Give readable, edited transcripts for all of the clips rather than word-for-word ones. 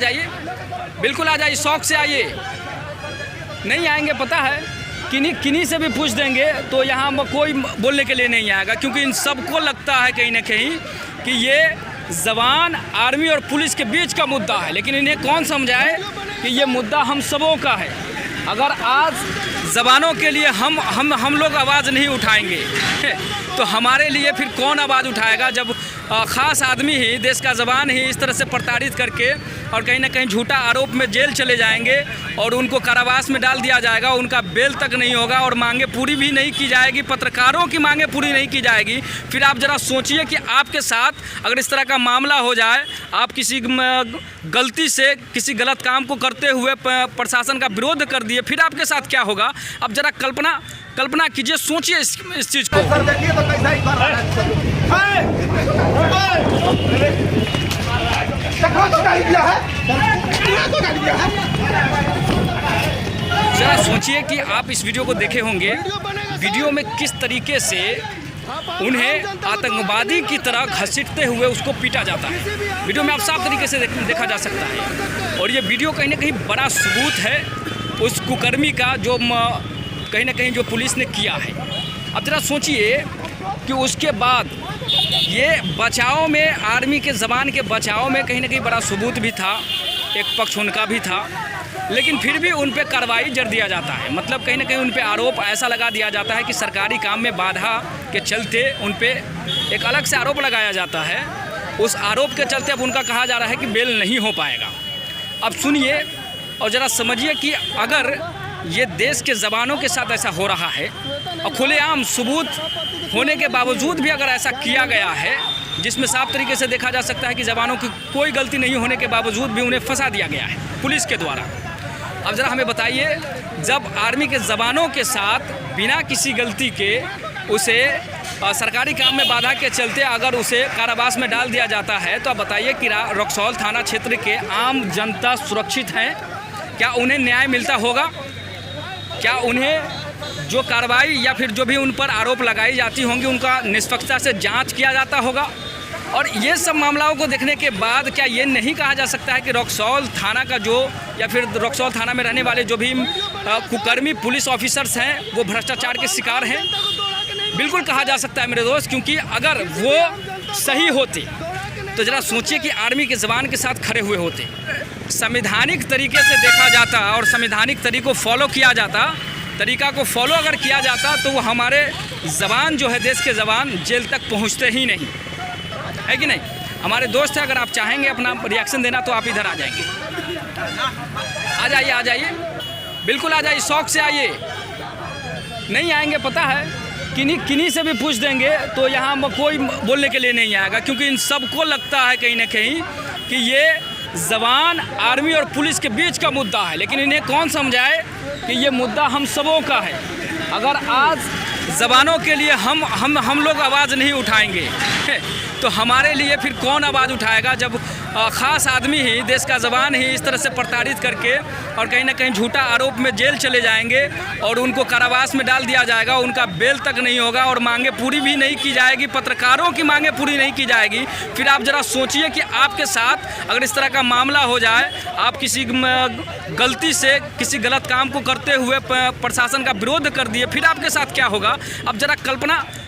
जाइए, बिल्कुल आ जाइए, शौक से आइए। नहीं आएंगे पता है, किन्हीं से भी पूछ देंगे तो यहाँ कोई बोलने के लिए नहीं आएगा, क्योंकि इन सबको लगता है कहीं ना कहीं कि ये जवान, आर्मी और पुलिस के बीच का मुद्दा है। लेकिन इन्हें कौन समझाए कि ये मुद्दा हम सबों का है। अगर आज जवानों के लिए हम लोग आवाज़ नहीं उठाएंगे तो हमारे लिए फिर कौन आवाज़ उठाएगा, जब ख़ास आदमी ही, देश का जवान ही इस तरह से प्रताड़ित करके और कहीं ना कहीं झूठा आरोप में जेल चले जाएंगे और उनको कारावास में डाल दिया जाएगा, उनका बेल तक नहीं होगा और मांगे पूरी भी नहीं की जाएगी, पत्रकारों की मांगे पूरी नहीं की जाएगी। फिर आप ज़रा सोचिए कि आपके साथ अगर इस तरह का मामला हो जाए, आप किसी गलती से किसी गलत काम को करते हुए प्रशासन का विरोध कर दिए, फिर आपके साथ क्या होगा। अब ज़रा कल्पना कीजिए, सोचिए इस चीज़ को। जरा सोचिए कि आप इस वीडियो को देखे होंगे, वीडियो में किस तरीके से उन्हें आतंकवादी की तरह घसीटते हुए उसको पीटा जाता है। वीडियो में आप साफ तरीके से देखा जा सकता है। और ये वीडियो कहीं ना कहीं बड़ा सबूत है उस कुकर्मी का जो कहीं ना कहीं जो पुलिस ने किया है। अब जरा सोचिए कि उसके बाद ये बचाव में, आर्मी के जवान के बचाव में कहीं ना कहीं बड़ा सबूत भी था, एक पक्ष उनका भी था, लेकिन फिर भी उन पे कार्रवाई जड़ दिया जाता है। मतलब कहीं ना कहीं उन पे आरोप ऐसा लगा दिया जाता है कि सरकारी काम में बाधा के चलते उन पे एक अलग से आरोप लगाया जाता है। उस आरोप के चलते अब उनका कहा जा रहा है कि बेल नहीं हो पाएगा। अब सुनिए और ज़रा समझिए कि अगर ये देश के जवानों के साथ ऐसा हो रहा है और खुलेआम सबूत होने के बावजूद भी अगर ऐसा किया गया है, जिसमें साफ तरीके से देखा जा सकता है कि जवानों की कोई गलती नहीं होने के बावजूद भी उन्हें फंसा दिया गया है पुलिस के द्वारा। अब ज़रा हमें बताइए, जब आर्मी के जवानों के साथ बिना किसी गलती के उसे सरकारी काम में बाधा के चलते अगर उसे कारावास में डाल दिया जाता है, तो आप बताइए कि रक्सौल थाना क्षेत्र के आम जनता सुरक्षित हैं? क्या उन्हें न्याय मिलता होगा? क्या उन्हें जो कार्रवाई या फिर जो भी उन पर आरोप लगाई जाती होंगी उनका निष्पक्षता से जांच किया जाता होगा? और ये सब मामलों को देखने के बाद क्या ये नहीं कहा जा सकता है कि रक्सौल थाना का जो, या फिर रक्सौल थाना में रहने वाले जो भी कुकर्मी पुलिस ऑफिसर्स हैं वो भ्रष्टाचार के शिकार हैं? बिल्कुल कहा जा सकता है मेरे दोस्त, क्योंकि अगर वो सही होते तो ज़रा सोचिए कि आर्मी के जवान के साथ खड़े हुए होते, संवैधानिक तरीके से देखा जाता और संवैधानिक तरीक़ों फॉलो किया जाता, तरीका को फॉलो अगर किया जाता तो वो हमारे जवान जो है, देश के जवान जेल तक पहुंचते ही नहीं, है कि नहीं? हमारे दोस्त हैं, अगर आप चाहेंगे अपना रिएक्शन देना तो आप इधर आ जाएंगे। आ जाइए, बिल्कुल आ जाइए, शौक से आइए। नहीं आएंगे पता है, किन्हीं से भी पूछ देंगे तो यहाँ कोई बोलने के लिए नहीं आएगा, क्योंकि इन सबको लगता है कहीं ना कहीं कि ये जवान, आर्मी और पुलिस के बीच का मुद्दा है। लेकिन इन्हें कौन समझाए कि ये मुद्दा हम सबों का है। अगर आज जवानों के लिए हम लोग आवाज़ नहीं उठाएंगे तो हमारे लिए फिर कौन आवाज़ उठाएगा, जब ख़ास आदमी ही, देश का जवान ही इस तरह से प्रताड़ित करके और कहीं ना कहीं झूठा आरोप में जेल चले जाएंगे और उनको कारावास में डाल दिया जाएगा, उनका बेल तक नहीं होगा और मांगे पूरी भी नहीं की जाएगी, पत्रकारों की मांगे पूरी नहीं की जाएगी। फिर आप ज़रा सोचिए कि आपके साथ अगर इस तरह का मामला हो जाए, आप किसी गलती से किसी गलत काम को करते हुए प्रशासन का विरोध कर दिए, फिर आपके साथ क्या होगा। अब ज़रा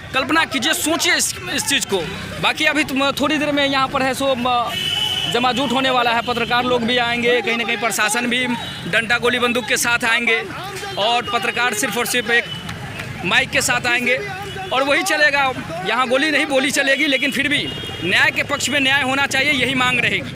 कल्पना कीजिए, सोचिए इस चीज़ को। बाकी अभी थोड़ी देर में यहाँ पर है सो जमाजूट होने वाला है, पत्रकार लोग भी आएंगे, कहीं ना कहीं प्रशासन भी डंडा गोली बंदूक के साथ आएंगे और पत्रकार सिर्फ और सिर्फ एक माइक के साथ आएंगे और वही चलेगा। यहाँ गोली नहीं बोली चलेगी, लेकिन फिर भी न्याय के पक्ष में न्याय होना चाहिए, यही मांग रहेगी।